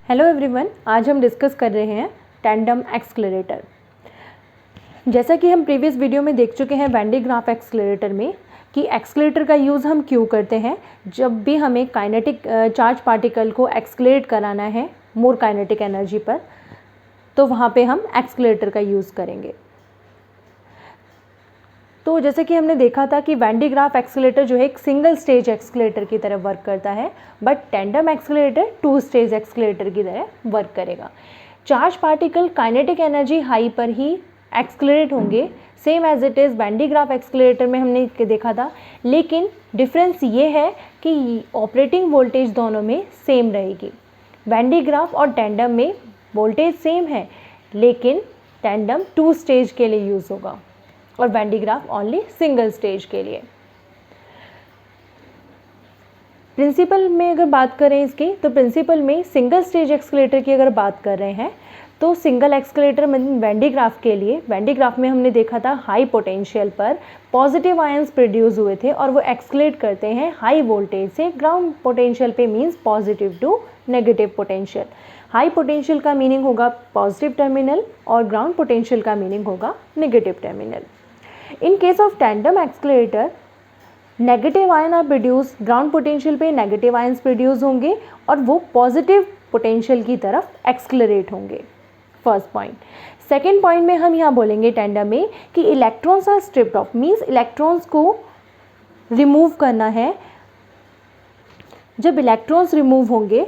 Hello everyone, आज हम discuss कर रहे हैं टैंडम एक्सेलरेटर। जैसा कि हम प्रीवियस वीडियो में देख चुके हैं वैन डी ग्राफ एक्सेलरेटर में कि एक्सेलरेटर का यूज़ हम क्यों करते हैं। जब भी हमें काइनेटिक चार्ज पार्टिकल को एक्सेलरेट कराना है मोर काइनेटिक एनर्जी पर, तो वहाँ पे हम एक्सेलरेटर का यूज़ करेंगे। तो जैसे कि हमने देखा था कि वैन डी ग्राफ एक्सेलरेटर जो है एक सिंगल स्टेज एक्सेलरेटर की तरह वर्क करता है, but tandem accelerator 2 stage accelerator की तरह वर्क करेगा। Charge particle kinetic energy high पर ही एक्सेलरेट होंगे, same as it is Van de Graaff accelerator में हमने देखा था, लेकिन डिफरेंस ये है कि ऑपरेटिंग वोल्टेज दोनों में सेम रहेगी। वैन डी ग्राफ और टैंडम में वोल्टेज सेम है, लेकिन टैंडम 2 स्टेज के लिए यूज़ होगा और Van de Graaff only single stage के लिए। प्रिंसिपल में अगर बात करें इसकी, तो प्रिंसिपल में सिंगल स्टेज एक्सेलरेटर की अगर बात कर रहे हैं तो सिंगल एक्सेलरेटर में वैन डी ग्राफ के लिए, वैन डी ग्राफ में हमने देखा था हाई पोटेंशियल पर पॉजिटिव आयंस प्रोड्यूस हुए थे और वो एक्सेलरेट करते हैं हाई वोल्टेज से ग्राउंड पोटेंशियल पे, means positive to negative potential. High potential का मीनिंग होगा पॉजिटिव टर्मिनल और ग्राउंड पोटेंशियल का मीनिंग होगा negative terminal. In case of tandem accelerator, negative ion are produce, ground potential पे नेगेटिव आयंस प्रोड्यूस होंगे और वो पॉजिटिव पोटेंशियल की तरफ एक्सेलरेट होंगे। First point. सेकेंड पॉइंट में हम यहाँ बोलेंगे टैंडम में कि electrons are stripped off, means electrons को रिमूव करना है। जब इलेक्ट्रॉन्स रिमूव होंगे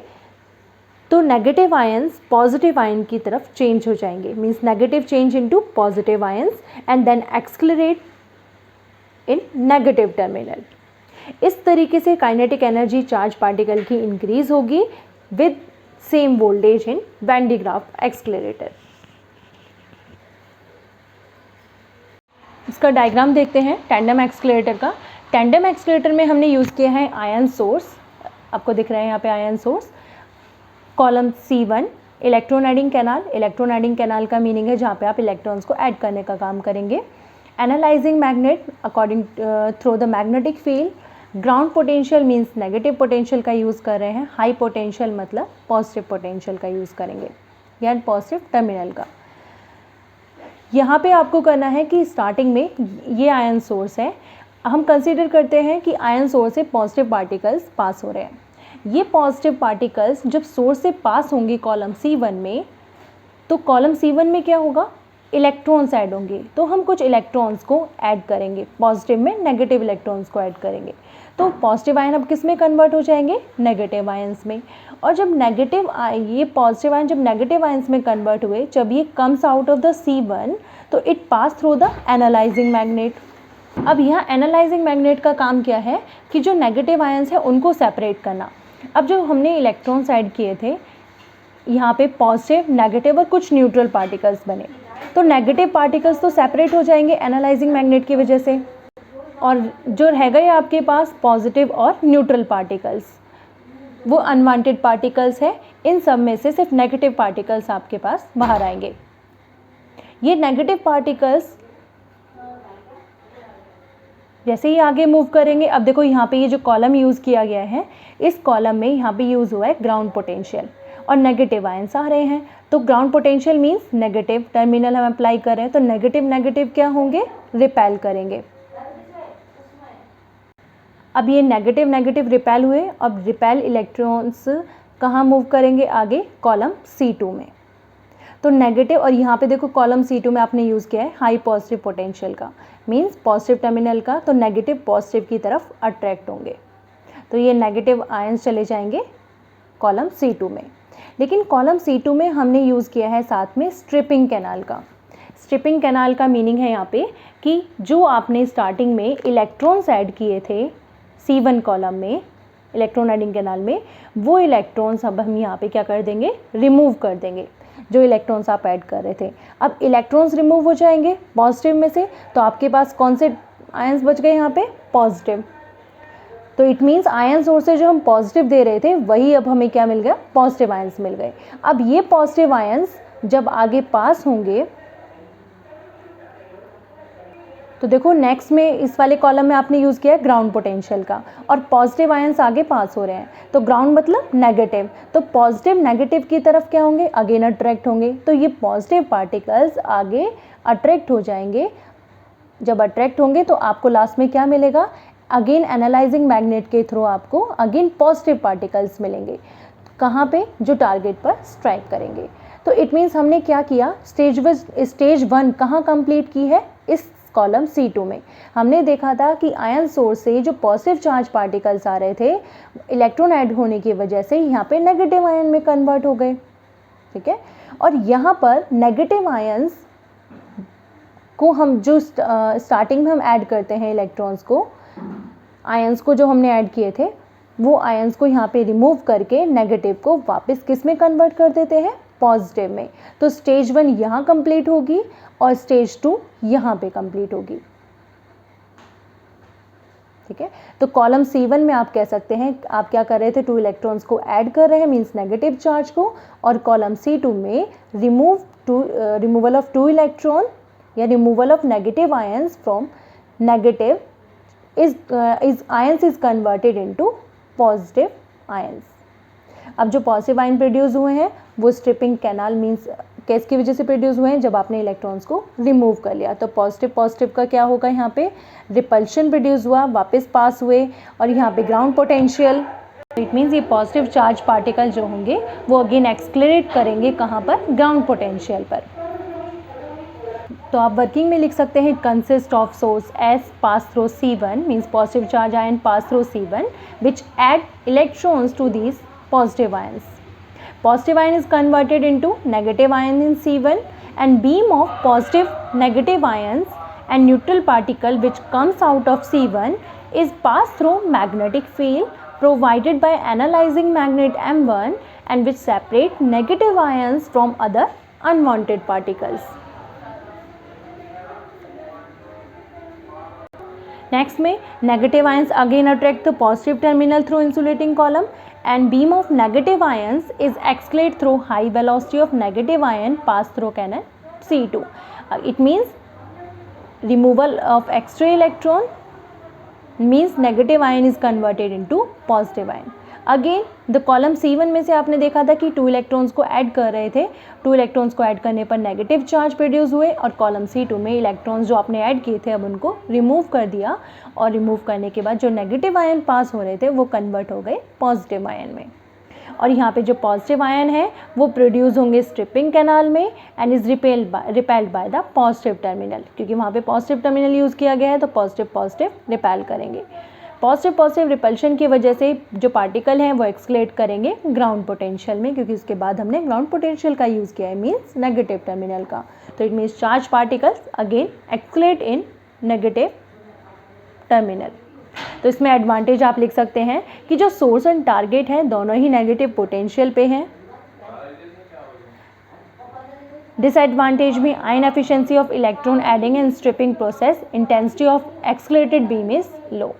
तो नेगेटिव आयंस पॉजिटिव आयन की तरफ चेंज हो जाएंगे, means negative change into positive ions and then accelerate in negative terminal. इस तरीके से काइनेटिक एनर्जी चार्ज पार्टिकल की इंक्रीज होगी with same voltage in Van de Graaff accelerator. इसका डायग्राम देखते हैं टैंडम एक्सेलरेटर का। टैंडम एक्सेलरेटर में हमने यूज़ किया है आयन सोर्स, आपको दिख रहा है यहाँ पे ion source. Column C1 electron adding canal, electron adding canal का मीनिंग है जहाँ पे आप इलेक्ट्रॉन्स को ऐड करने का काम करेंगे। Analysing magnet according through the magnetic field. Ground potential means negative potential का यूज़ कर रहे हैं, हाई पोटेंशियल मतलब पॉजिटिव पोटेंशियल का यूज़ करेंगे, यानी पॉजिटिव टर्मिनल का। यहाँ पे आपको करना है कि स्टार्टिंग में ये आयन सोर्स है, हम कंसिडर करते हैं कि आयन सोर्स से पॉजिटिव पार्टिकल्स पास हो रहे हैं। ये पॉजिटिव पार्टिकल्स जब सोर्स से पास होंगे कॉलम C1 में, तो कॉलम C1 में क्या होगा, इलेक्ट्रॉन्स ऐड होंगे। तो हम कुछ इलेक्ट्रॉन्स को ऐड करेंगे, पॉजिटिव में नेगेटिव इलेक्ट्रॉन्स को ऐड करेंगे, तो पॉजिटिव आयन अब किस में कन्वर्ट हो जाएंगे, नेगेटिव आयंस में। और जब ये पॉजिटिव आयन जब नेगेटिव आयंस में कन्वर्ट हुए, जब ये comes out of the C1, तो it pass through the analysing magnet. अब यहाँ एनालाइजिंग मैग्नेट का काम क्या है कि जो नेगेटिव आयंस है उनको सेपरेट करना। अब जो हमने इलेक्ट्रॉन्स ऐड किए थे, यहाँ पे पॉजिटिव, नेगेटिव और कुछ न्यूट्रल पार्टिकल्स बने, तो नेगेटिव पार्टिकल्स तो सेपरेट हो जाएंगे एनालाइजिंग मैग्नेट की वजह से, और जो रह गए आपके पास पॉजिटिव और न्यूट्रल पार्टिकल्स, वो अनवांटेड पार्टिकल्स है। इन सब में से सिर्फ नेगेटिव पार्टिकल्स आपके पास बाहर आएंगे। ये नेगेटिव पार्टिकल्स जैसे ही आगे मूव करेंगे, अब देखो यहाँ पे ये जो कॉलम यूज़ किया गया है, इस कॉलम में यहाँ पे यूज़ हुआ है ग्राउंड पोटेंशियल और नेगेटिव आयंस आ रहे हैं, तो ground potential means negative terminal हम अप्लाई कर रहे हैं, तो नेगेटिव नेगेटिव क्या होंगे, रिपेल करेंगे। अब ये नेगेटिव नेगेटिव रिपेल हुए, अब रिपेल इलेक्ट्रॉन्स कहाँ मूव करेंगे, आगे कॉलम C2 में। तो नेगेटिव, और यहाँ पे देखो कॉलम C2 में आपने यूज़ किया है हाई पॉजिटिव पोटेंशियल का, मींस पॉजिटिव टर्मिनल का, तो नेगेटिव पॉजिटिव की तरफ अट्रैक्ट होंगे, तो ये नेगेटिव आयंस चले जाएंगे कॉलम C2 में। लेकिन कॉलम C2 में हमने यूज़ किया है साथ में स्ट्रिपिंग कैनाल का। स्ट्रिपिंग कैनाल का मीनिंग है यहाँ पे कि जो आपने स्टार्टिंग में इलेक्ट्रॉन्स ऐड किए थे C1 कॉलम में, इलेक्ट्रॉन एडिंग कैनाल में, वो इलेक्ट्रॉन्स अब हम यहाँ पे क्या कर देंगे, रिमूव कर देंगे, जो इलेक्ट्रॉन्स आप ऐड कर रहे थे। अब इलेक्ट्रॉन्स रिमूव हो जाएंगे पॉजिटिव में से, तो आपके पास कौन से आयंस बच गए यहाँ पे, पॉजिटिव। तो इट मीन्स आयन सोर्स से जो हम पॉजिटिव दे रहे थे वही अब हमें क्या मिल गया, पॉजिटिव आयंस मिल गए। अब ये पॉजिटिव आयंस जब आगे पास होंगे तो देखो नेक्स्ट में इस वाले कॉलम में आपने यूज़ किया है ग्राउंड पोटेंशियल का, और पॉजिटिव आयंस आगे पास हो रहे हैं, तो ग्राउंड मतलब नेगेटिव, तो पॉजिटिव नेगेटिव की तरफ क्या होंगे, अगेन अट्रैक्ट होंगे, तो ये पॉजिटिव पार्टिकल्स आगे अट्रैक्ट हो जाएंगे। जब अट्रैक्ट होंगे तो आपको लास्ट में क्या मिलेगा, अगेन एनालाइजिंग मैग्नेट के थ्रू आपको अगेन पॉजिटिव पार्टिकल्स मिलेंगे, कहाँ पे, जो टारगेट पर स्ट्राइक करेंगे। तो इट मीन्स हमने क्या किया, स्टेज 1 कहाँ कंप्लीट की है, इस कॉलम C2 में। हमने देखा था कि आयन सोर्स से जो पॉजिटिव चार्ज पार्टिकल्स आ रहे थे, इलेक्ट्रॉन ऐड होने की वजह से यहाँ पे नेगेटिव आयन में कन्वर्ट हो गए, ठीक है। और यहाँ पर नेगेटिव आयंस को हम जो स्टार्टिंग में हम ऐड करते हैं इलेक्ट्रॉन्स को, आयंस को जो हमने ऐड किए थे, वो आयंस को यहाँ पे रिमूव करके नेगेटिव को वापस किस में कन्वर्ट कर देते हैं, पॉजिटिव में। तो स्टेज 1 यहाँ कंप्लीट होगी और स्टेज 2 यहाँ पे कंप्लीट होगी, ठीक है। तो कॉलम C1 में आप कह सकते हैं आप क्या कर रहे थे, 2 इलेक्ट्रॉन्स को ऐड कर रहे हैं, मीन्स नेगेटिव चार्ज को, और कॉलम C2 में रिमूवल ऑफ 2 इलेक्ट्रॉन या removal of negative ions from negative is ions is converted into positive ions. अब जो पॉजिटिव आयन प्रोड्यूस हुए हैं वो स्ट्रिपिंग कैनाल मीन्स किसकी वजह से प्रोड्यूस हुए हैं, जब आपने इलेक्ट्रॉन्स को रिमूव कर लिया। तो पॉजिटिव का क्या होगा, यहाँ पे रिपल्शन प्रोड्यूस हुआ, वापस पास हुए, और यहाँ पे ग्राउंड पोटेंशियल, इट मीन्स ये पॉजिटिव चार्ज पार्टिकल जो होंगे वो अगेन एक्सक्लेरेट करेंगे कहाँ पर, ग्राउंड पोटेंशियल पर। तो आप वर्किंग में लिख सकते हैं, consist of source S pass through C1 means positive charge ion pass through C1 which add electrons to these positive ions. Positive ion is converted into negative ion in C1 and beam of positive negative ions and neutral particle which comes out of C1 is passed through magnetic field provided by analyzing magnet M1 and which separate negative ions from other unwanted particles. Next में negative ions again attract the positive terminal through insulating column and beam of negative ions is excluded through high velocity of negative ion pass through canal C2. It means removal of extra electron means negative ion is converted into positive ion. Again the column C1 में से आपने देखा था कि 2 electrons को add कर रहे थे, 2 इलेक्ट्रॉन्स को ऐड करने पर नेगेटिव चार्ज प्रोड्यूस हुए, और कॉलम C2 में इलेक्ट्रॉन्स जो आपने ऐड किए थे अब उनको रिमूव कर दिया, और रिमूव करने के बाद जो नेगेटिव आयन पास हो रहे थे वो कन्वर्ट हो गए पॉजिटिव आयन में। और यहाँ पे जो पॉजिटिव आयन है वो प्रोड्यूस होंगे स्ट्रिपिंग कैनाल में and is repelled by the positive terminal, क्योंकि वहाँ पे पॉजिटिव टर्मिनल यूज़ किया गया है तो पॉजिटिव रिपेल करेंगे। पॉजिटिव रिपल्शन की वजह से जो पार्टिकल हैं वो एक्सक्लेट करेंगे ग्राउंड पोटेंशियल में, क्योंकि उसके बाद हमने ग्राउंड पोटेंशियल का यूज़ किया है मीन्स नेगेटिव टर्मिनल का। तो it means charge particles again escalate in negative terminal. तो इसमें एडवांटेज आप लिख सकते हैं कि जो सोर्स एंड टारगेट हैं दोनों ही नेगेटिव पोटेंशियल पे हैं। डिसएडवांटेज में ion efficiency of electron adding and stripping process, intensity of accelerated beam is low.